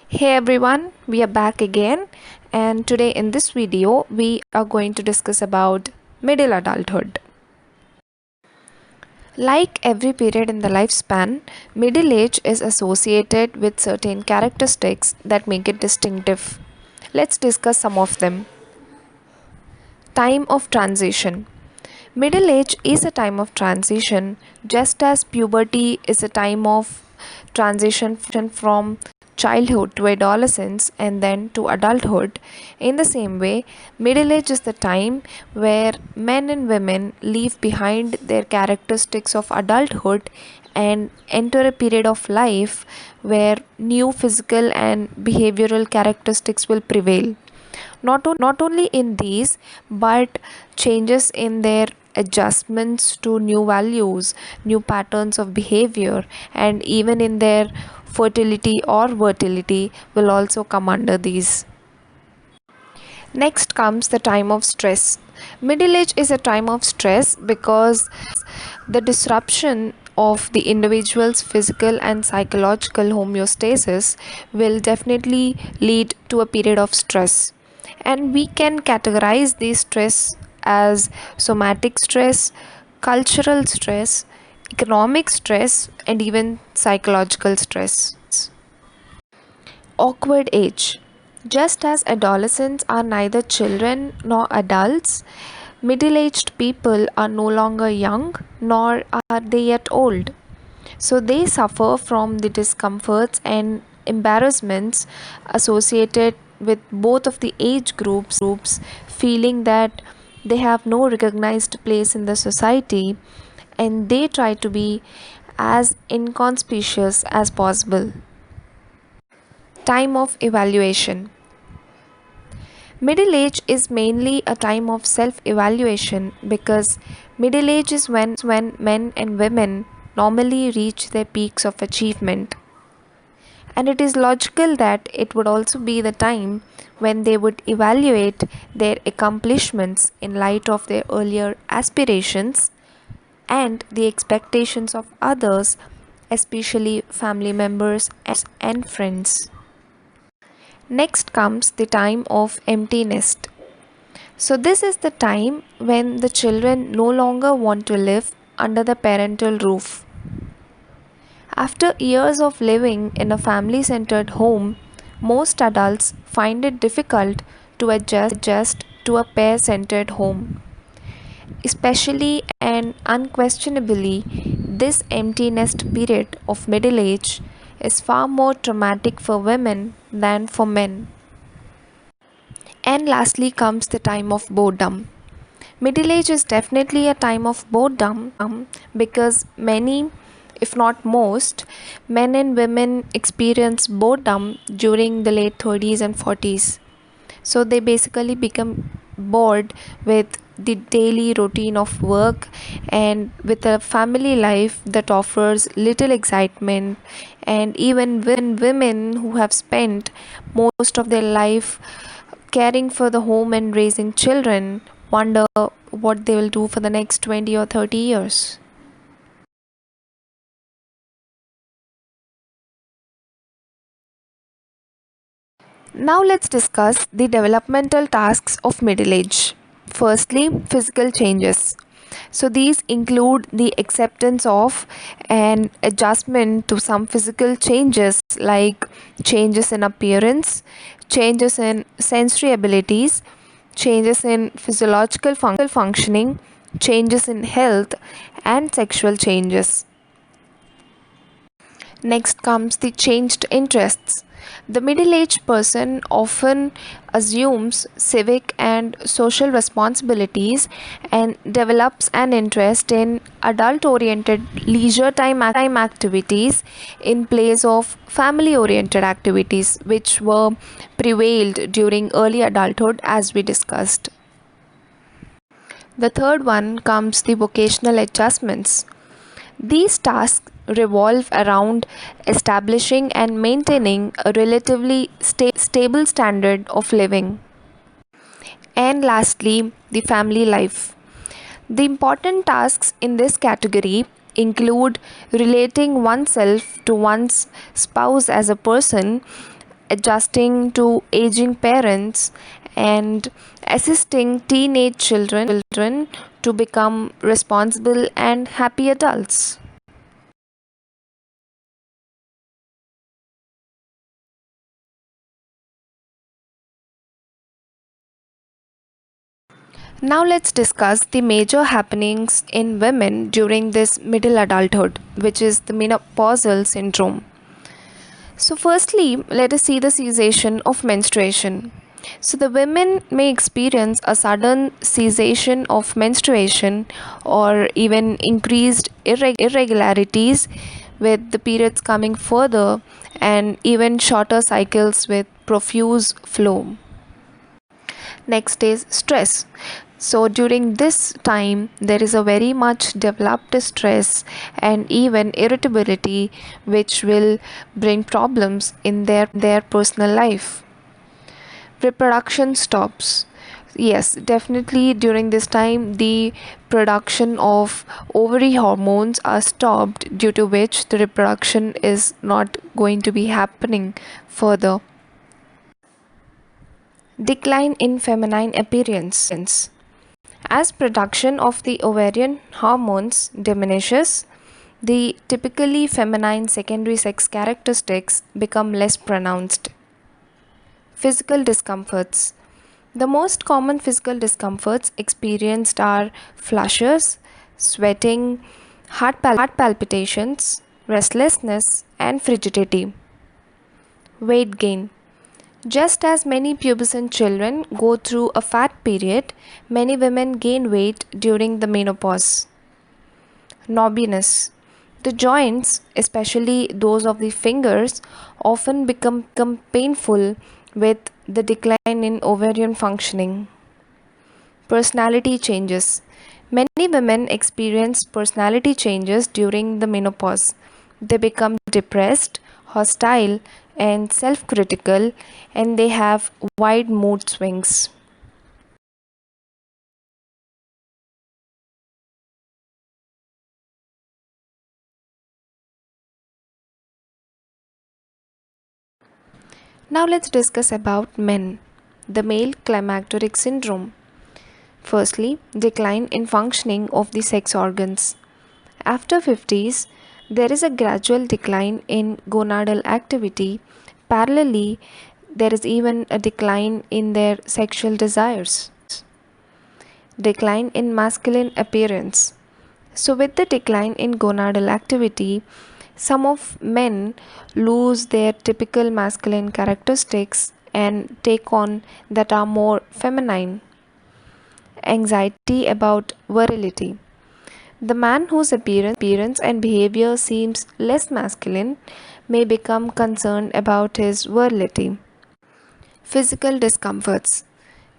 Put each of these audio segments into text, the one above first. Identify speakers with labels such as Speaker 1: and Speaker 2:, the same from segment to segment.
Speaker 1: Hey everyone, we are back again, and today in this video we are going to discuss about middle adulthood. Like every period in the lifespan, middle age is associated with certain characteristics that make it distinctive. Let's discuss some of them. Time of transition. Middle age is a time of transition, just as puberty is a time of transition from childhood to adolescence and then to adulthood. In the same way, middle age is the time where men and women leave behind their characteristics of adulthood and enter a period of life where new physical and behavioral characteristics will prevail. Not only in these, but changes in their adjustments to new values, new patterns of behavior, and even in their fertility or fertility will also come under these. Next comes the time of stress. Middle age is a time of stress because the disruption of the individual's physical and psychological homeostasis will definitely lead to a period of stress. And we can categorize this stress as somatic stress, cultural stress, economic stress, and even psychological stress. Awkward age. Just as adolescents are neither children nor adults, middle aged people are no longer young nor are they yet old. So they suffer from the discomforts and embarrassments associated with both of the age groups, feeling that they have no recognized place in the society and they try to be as inconspicuous as possible. Time of evaluation. Middle age is mainly a time of self evaluation because middle age is when men and women normally reach their peaks of achievement. And it is logical that it would also be the time when they would evaluate their accomplishments in light of their earlier aspirations and the expectations of others, especially family members and friends. Next comes the time of empty nest. So, this is the time when the children no longer want to live under the parental roof. After years of living in a family centered home, most adults find it difficult to adjust to a pair centered home. Especially and unquestionably, this empty nest period of middle age is far more traumatic for women than for men. And lastly comes the time of boredom. Middle age is definitely a time of boredom because many, if not most, men and women experience boredom during the late 30s and 40s. So they basically become bored with the daily routine of work and with a family life that offers little excitement, and even when women who have spent most of their life caring for the home and raising children wonder what they will do for the next 20 or 30 years. Now let's discuss the developmental tasks of middle age. Firstly, physical changes. So these include the acceptance of and adjustment to some physical changes like changes in appearance, changes in sensory abilities, changes in physiological functioning, changes in health, and sexual changes. Next comes the changed interests. The middle aged person often assumes civic and social responsibilities and develops an interest in adult oriented leisure time activities in place of family oriented activities, which were prevailed during early adulthood, as we discussed. The third one comes the vocational adjustments. These tasks revolve around establishing and maintaining a relatively stable standard of living. And lastly, the family life. The important tasks in this category include relating oneself to one's spouse as a person, adjusting to aging parents, and assisting teenage children to become responsible and happy adults. Now let's discuss the major happenings in women during this middle adulthood, which is the menopausal syndrome. So, firstly, let us see the cessation of menstruation. So, the women may experience a sudden cessation of menstruation or even increased irregularities with the periods coming further and even shorter cycles with profuse flow. Next is stress. So during this time there is a very much developed stress and even irritability which will bring problems in their personal life. Reproduction stops. Yes, definitely during this time the production of ovary hormones are stopped, due to which the reproduction is not going to be happening further. Decline in feminine appearance. As production of the ovarian hormones diminishes, the typically feminine secondary sex characteristics become less pronounced. Physical discomforts. The most common physical discomforts experienced are flushes, sweating, heart palpitations, restlessness, and frigidity. Weight gain. Just as many pubescent children go through a fat period, many women gain weight during the menopause. Knobbiness. The joints, especially those of the fingers, often become painful with the decline in ovarian functioning. Personality changes. Many women experience personality changes during the menopause. They become depressed, hostile, and self critical, and they have wide mood swings. Now, let's discuss about men. The male climacteric syndrome. Firstly, decline in functioning of the sex organs. After 50s, there is a gradual decline in gonadal activity. Parallelly, there is even a decline in their sexual desires. Decline in masculine appearance. So, with the decline in gonadal activity, some of men lose their typical masculine characteristics and take on that are more feminine. Anxiety about virility. The man whose appearance and behavior seems less masculine may become concerned about his virility. Physical discomforts.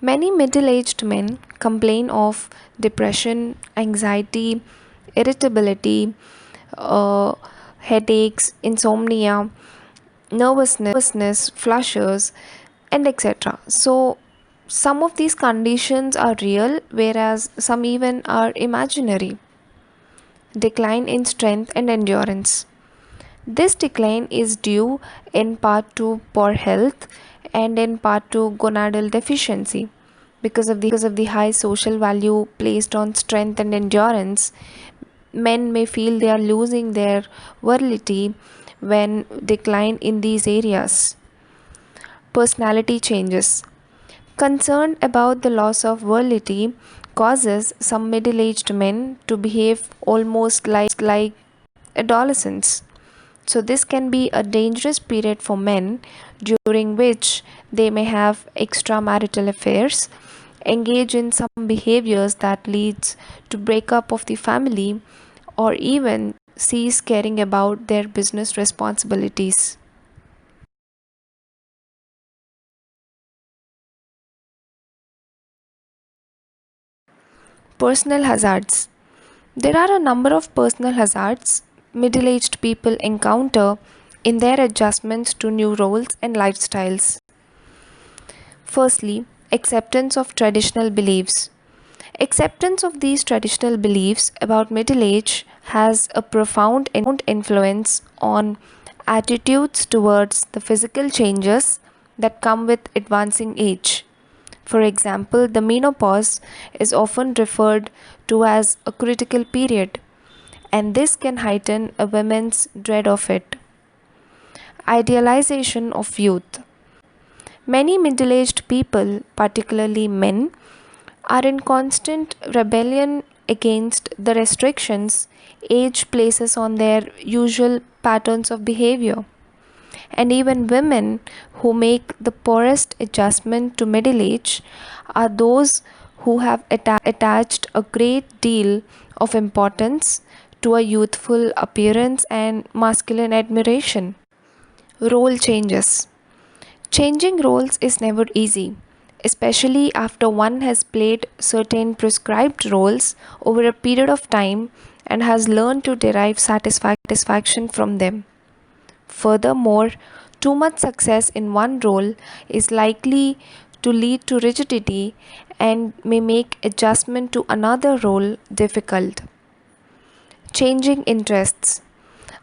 Speaker 1: Many middle aged men complain of depression, anxiety, irritability, uh, headaches, insomnia, nervousness, flushes, and etc. So, some of these conditions are real, whereas some even are imaginary. Decline in strength and endurance. This decline is due in part to poor health and in part to gonadal deficiency. Because of the high social value placed on strength and endurance, men may feel they are losing their virility when decline in these areas. Personality changes. Concern about the loss of virility causes some middle aged men to behave almost like adolescents. So, this can be a dangerous period for men, during which they may have extramarital affairs, engage in some behaviors that leads to breakup of the family, or even cease caring about their business responsibilities. Personal hazards. There are a number of personal hazards middle aged people encounter in their adjustments to new roles and lifestyles. Firstly, acceptance of traditional beliefs. Acceptance of these traditional beliefs about middle age has a profound influence on attitudes towards the physical changes that come with advancing age. For example, the menopause is often referred to as a critical period, and this can heighten a woman's dread of it. Idealization of youth. Many middle aged people, particularly men, are in constant rebellion against the restrictions age places on their usual patterns of behavior. And even women who make the poorest adjustment to middle age are those who have attached a great deal of importance to a youthful appearance and masculine admiration. Role changes. Changing roles is never easy, especially after one has played certain prescribed roles over a period of time and has learned to derive satisfaction from them. Furthermore, too much success in one role is likely to lead to rigidity and may make adjustment to another role difficult. Changing interests.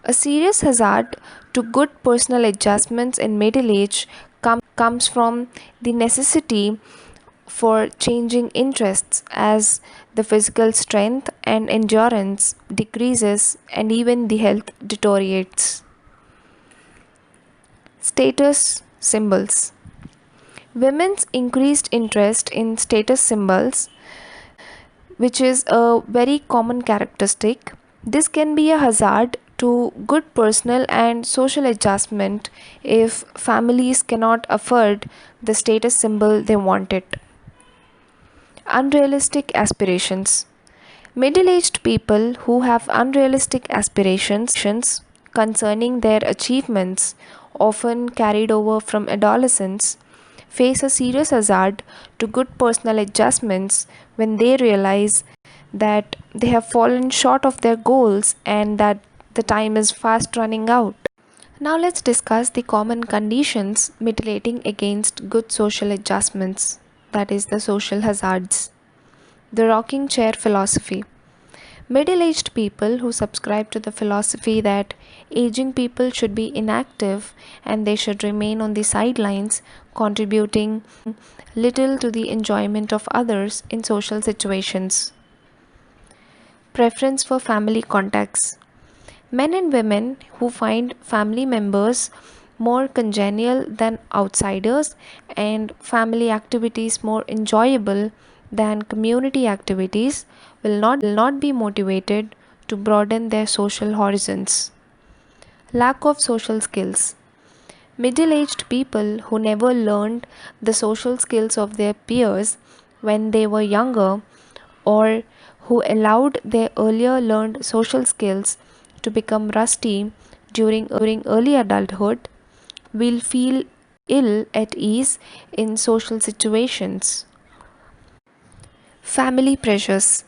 Speaker 1: A serious hazard to good personal adjustments in middle age comes from the necessity for changing interests as the physical strength and endurance decreases and even the health deteriorates. Status symbols. Women's increased interest in status symbols, which is a very common characteristic. This can be a hazard to good personal and social adjustment if families cannot afford the status symbol they want it. Unrealistic aspirations. Middle aged people who have unrealistic aspirations concerning their achievements, often carried over from adolescence, face a serious hazard to good personal adjustments when they realize that they have fallen short of their goals and that the time is fast running out. Now let's discuss the common conditions mitigating against good social adjustments, that is, the social hazards. The rocking chair philosophy. Middle aged people who subscribe to the philosophy that aging people should be inactive and they should remain on the sidelines, contributing little to the enjoyment of others in social situations. Preference for family contacts. Men and women who find family members more congenial than outsiders and family activities more enjoyable than community activities will not be motivated to broaden their social horizons. Lack of social skills. Middle aged people who never learned the social skills of their peers when they were younger or who allowed their earlier learned social skills to become rusty during early adulthood will feel ill at ease in social situations. Family pressures.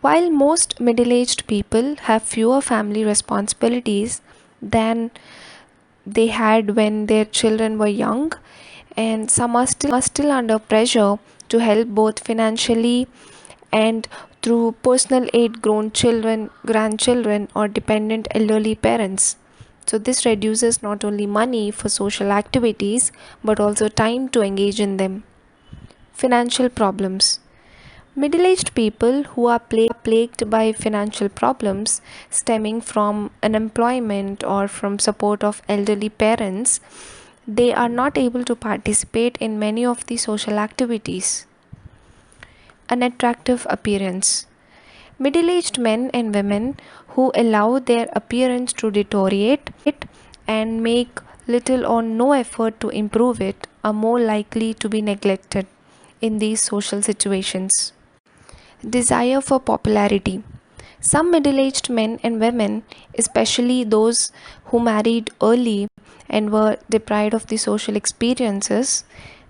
Speaker 1: While most middle aged people have fewer family responsibilities than they had when their children were young, and some are still under pressure to help both financially and through personal aid grown children, grandchildren, or dependent elderly parents. So, this reduces not only money for social activities but also time to engage in them. Financial problems. Middle aged people who are plagued by financial problems stemming from unemployment or from support of elderly parents, they are not able to participate in many of the social activities. Unattractive appearance. Middle aged men and women who allow their appearance to deteriorate and make little or no effort to improve it are more likely to be neglected in these social situations. Desire for popularity. Some middle aged men and women, especially those who married early and were deprived of the social experiences,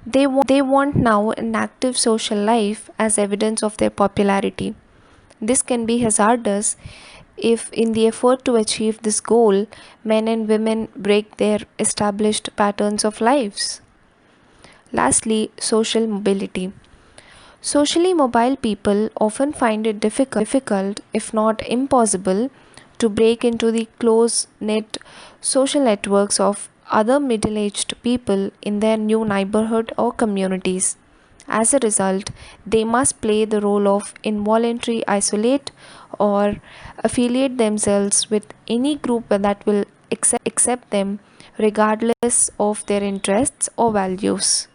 Speaker 1: they want now an active social life as evidence of their popularity. This can be hazardous if, in the effort to achieve this goal, men and women break their established patterns of lives. Lastly, social mobility. Socially mobile people often find it difficult, if not impossible, to break into the close knit social networks of other middle aged people in their new neighborhood or communities. As a result, they must play the role of involuntary isolate or affiliate themselves with any group that will accept them regardless of their interests or values.